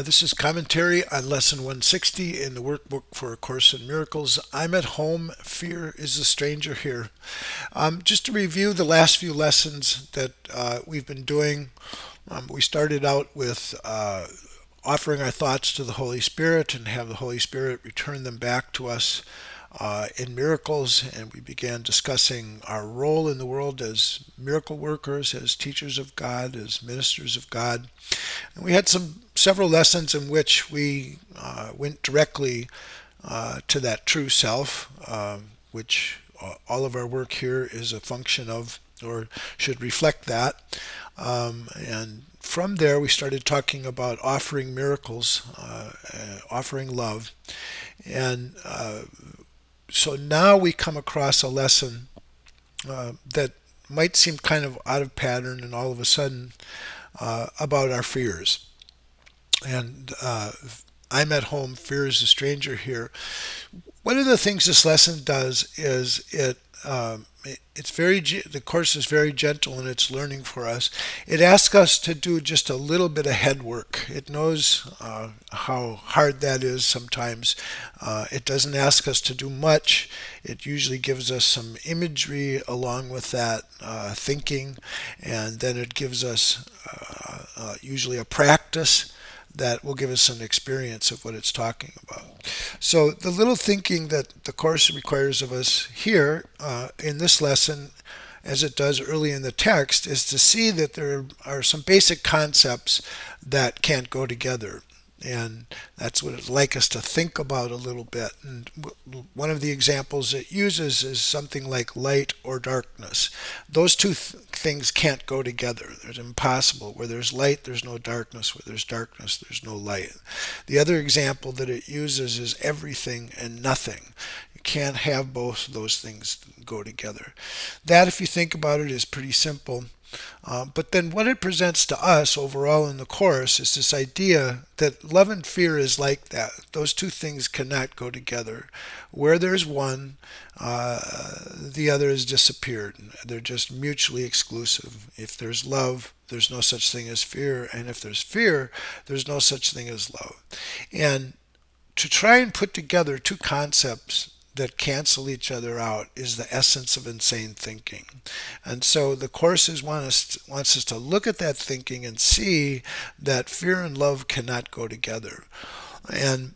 This is commentary on Lesson 160 in the Workbook for A Course in Miracles. I'm at home. Fear is a stranger here. Just to review the last few lessons that we've been doing, we started out with offering our thoughts to the Holy Spirit and have the Holy Spirit return them back to us in miracles, and we began discussing our role in the world as miracle workers, as teachers of God, as ministers of God. And we had several lessons in which we went directly to that true self, which all of our work here is a function of, or should reflect that. And from there, we started talking about offering miracles, offering love. And so now we come across a lesson that might seem kind of out of pattern and all of a sudden about our fears. And I'm at home, fear is a stranger here. One of the things this lesson does is it's the course is very gentle in its learning for us. It asks us to do just a little bit of head work. It knows how hard that is sometimes. It doesn't ask us to do much. It usually gives us some imagery along with that thinking, and then it gives us usually a practice that will give us an experience of what it's talking about. So the little thinking that the Course requires of us here in this lesson, as it does early in the text, is to see that there are some basic concepts that can't go together. And that's what it'd like us to think about a little bit. And one of the examples it uses is something like light or darkness. Those two things can't go together. It's impossible. Where there's light, there's no darkness. Where there's darkness, there's no light. The other example that it uses is everything and nothing. You can't have both of those things go together. That, if you think about it, is pretty simple. But then what it presents to us overall in the Course is this idea that love and fear is like that. Those two things cannot go together. Where there's one, the other has disappeared. They're just mutually exclusive. If there's love, there's no such thing as fear. And if there's fear, there's no such thing as love. And to try and put together two concepts that cancel each other out is the essence of insane thinking. And so the Course wants us to look at that thinking and see that fear and love cannot go together. And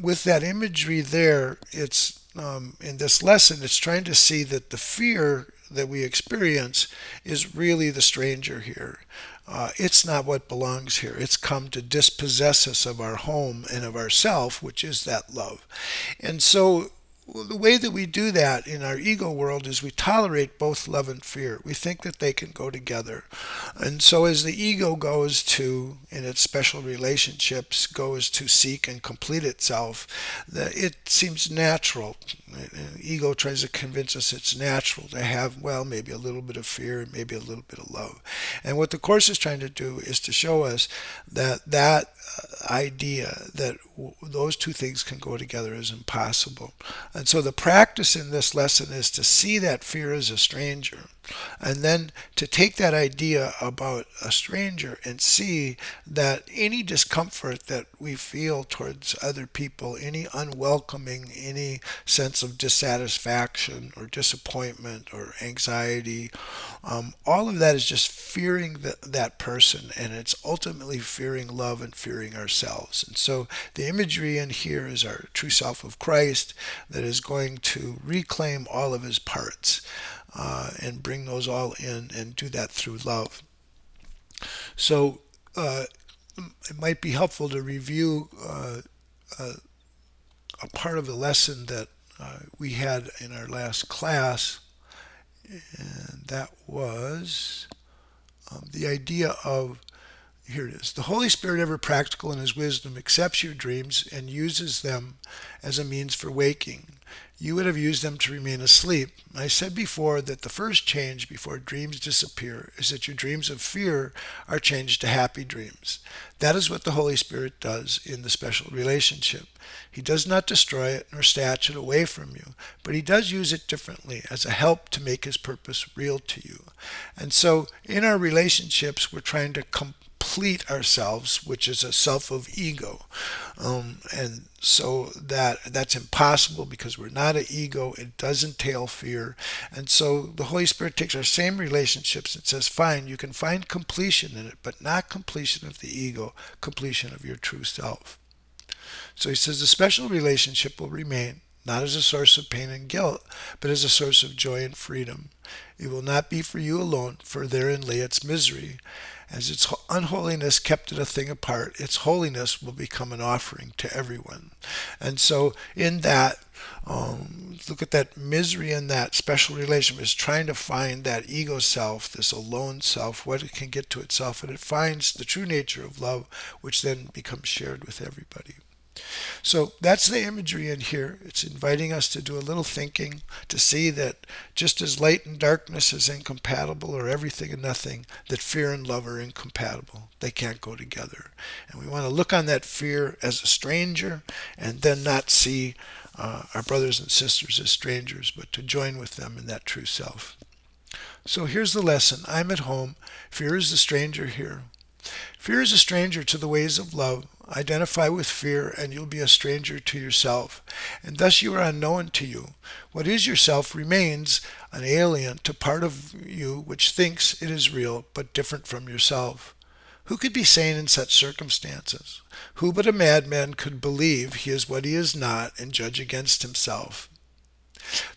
with that imagery there, it's in this lesson, it's trying to see that the fear that we experience is really the stranger here. It's not what belongs here. It's come to dispossess us of our home and of ourself, which is that love. And so the way that we do that in our ego world is we tolerate both love and fear. We think that they can go together. And so as the ego goes to, in its special relationships, goes to seek and complete itself, it seems natural. Ego tries to convince us it's natural to have, well, maybe a little bit of fear, maybe a little bit of love. And what the Course is trying to do is to show us that idea that those two things can go together is impossible. And so the practice in this lesson is to see that fear as a stranger, and then to take that idea about a stranger and see that any discomfort that we feel towards other people, any unwelcoming, any sense of dissatisfaction or disappointment or anxiety, all of that is just fearing that person, and it's ultimately fearing love and fearing ourselves. And so the imagery in here is our true self of Christ that is going to reclaim all of his parts and bring those all in and do that through love. So it might be helpful to review a part of the lesson that we had in our last class, and that was the idea of, here it is. The Holy Spirit, ever practical in his wisdom, accepts your dreams and uses them as a means for waking. You would have used them to remain asleep. I said before that the first change before dreams disappear is that your dreams of fear are changed to happy dreams. That is what the Holy Spirit does in the special relationship. He does not destroy it nor snatch it away from you, but he does use it differently as a help to make his purpose real to you. And so in our relationships, we're trying to complete ourselves, which is a self of ego. And so that's impossible because we're not an ego. It does entail fear. And so the Holy Spirit takes our same relationships and says, fine, you can find completion in it, but not completion of the ego, completion of your true self. So he says the special relationship will remain, not as a source of pain and guilt, but as a source of joy and freedom. It will not be for you alone, for therein lay its misery. As its unholiness kept it a thing apart, its holiness will become an offering to everyone. And so in that, look at that misery in that special relationship is trying to find that ego self, this alone self, what it can get to itself, and it finds the true nature of love, which then becomes shared with everybody. So that's the imagery in here. It's inviting us to do a little thinking, to see that just as light and darkness is incompatible, or everything and nothing, that fear and love are incompatible. They can't go together. And we want to look on that fear as a stranger and then not see our brothers and sisters as strangers, but to join with them in that true self. So here's the lesson. I'm at home. Fear is the stranger here. Fear is a stranger to the ways of love. Identify with fear, and you'll be a stranger to yourself, and thus you are unknown to you. What is yourself remains an alien to part of you which thinks it is real, but different from yourself. Who could be sane in such circumstances? Who but a madman could believe he is what he is not and judge against himself?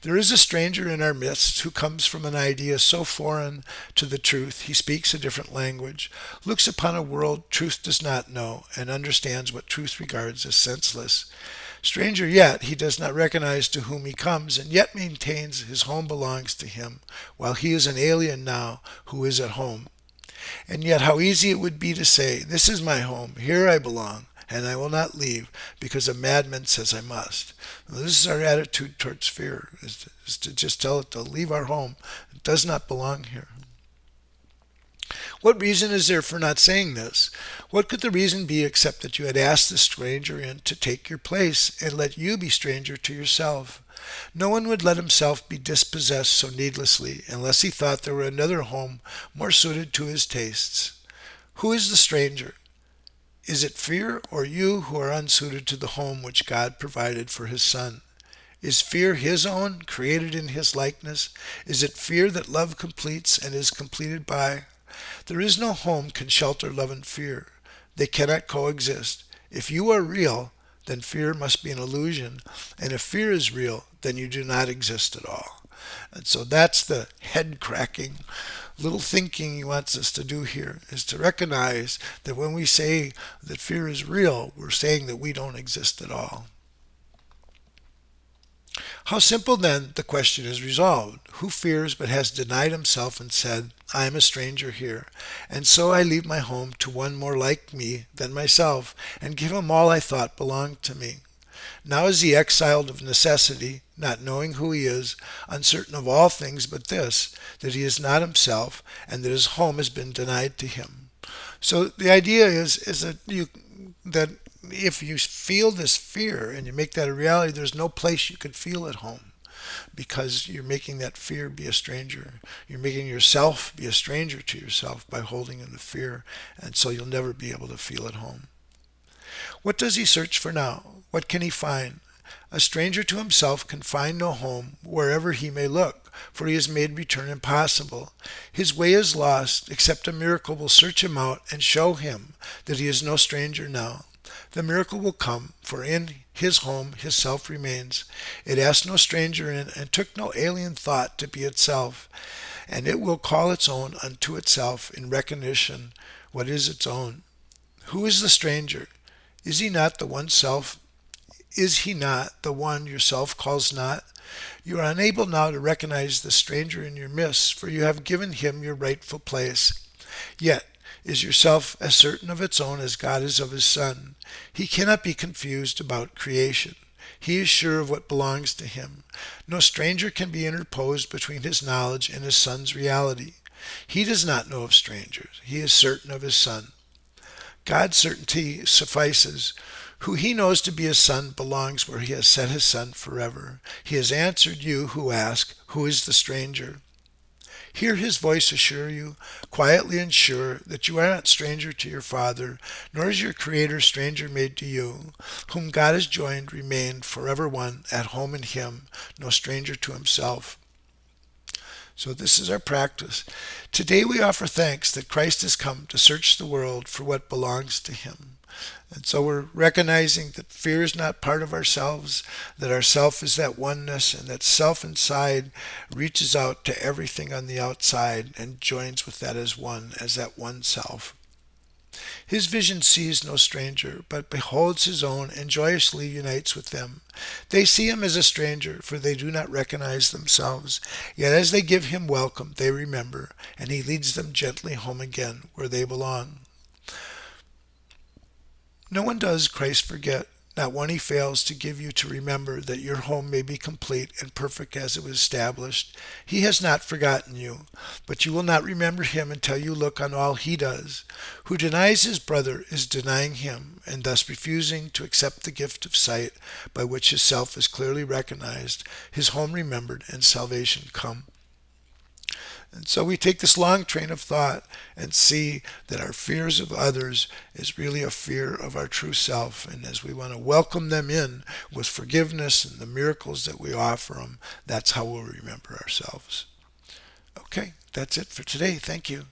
There is a stranger in our midst who comes from an idea so foreign to the truth he speaks a different language, looks upon a world truth does not know, and understands what truth regards as senseless. Stranger yet, he does not recognize to whom he comes, and yet maintains his home belongs to him, while he is an alien now who is at home. And yet how easy it would be to say, this is my home, here I belong, and I will not leave because a madman says I must. Well, this is our attitude towards fear, is to just tell it to leave our home. It does not belong here. What reason is there for not saying this? What could the reason be except that you had asked the stranger in to take your place and let you be stranger to yourself? No one would let himself be dispossessed so needlessly unless he thought there were another home more suited to his tastes. Who is the stranger? Is it fear or you who are unsuited to the home which God provided for his Son? Is fear his own, created in his likeness? Is it fear that love completes and is completed by? There is no home can shelter love and fear. They cannot coexist. If you are real, then fear must be an illusion. And if fear is real, then you do not exist at all. And so that's the head-cracking little thinking he wants us to do here, is to recognize that when we say that fear is real, we're saying that we don't exist at all. How simple then the question is resolved. Who fears but has denied himself and said, I am a stranger here, and so I leave my home to one more like me than myself, and give him all I thought belonged to me. Now is he exiled of necessity, not knowing who he is, uncertain of all things but this, that he is not himself, and that his home has been denied to him. So the idea is that if you feel this fear and you make that a reality, there's no place you could feel at home, because you're making that fear be a stranger. You're making yourself be a stranger to yourself by holding in the fear, and so you'll never be able to feel at home. What does he search for now? What can he find? A stranger to himself can find no home wherever he may look, for he has made return impossible. His way is lost, except a miracle will search him out and show him that he is no stranger now. The miracle will come, for in his home his self remains. It asked no stranger in, and took no alien thought to be itself, and it will call its own unto itself in recognition what is its own. Who is the stranger? Is he not the one self? Is he not the one yourself calls not? You are unable now to recognize the stranger in your midst, for you have given him your rightful place. Yet is yourself as certain of its own as God is of his Son. He cannot be confused about creation. He is sure of what belongs to him. No stranger can be interposed between his knowledge and his Son's reality. He does not know of strangers. He is certain of his Son. God's certainty suffices. Who he knows to be his Son belongs where he has set his Son forever. He has answered you who ask, who is the stranger? Hear his voice assure you, quietly and sure, that you are not stranger to your Father, nor is your Creator stranger made to you. Whom God has joined, remain forever one, at home in him, no stranger to himself. So this is our practice. Today we offer thanks that Christ has come to search the world for what belongs to him. And so we're recognizing that fear is not part of ourselves, that our self is that oneness, and that self inside reaches out to everything on the outside and joins with that as that one self. His vision sees no stranger, but beholds his own and joyously unites with them. They see him as a stranger, for they do not recognize themselves. Yet as they give him welcome, they remember, and he leads them gently home again, where they belong. No one does Christ forget, not one he fails to give you to remember that your home may be complete and perfect as it was established. He has not forgotten you, but you will not remember him until you look on all he does. Who denies his brother is denying him, and thus refusing to accept the gift of sight by which his self is clearly recognized, his home remembered, and salvation come. And so we take this long train of thought and see that our fears of others is really a fear of our true self. And as we want to welcome them in with forgiveness and the miracles that we offer them, that's how we'll remember ourselves. Okay, that's it for today. Thank you.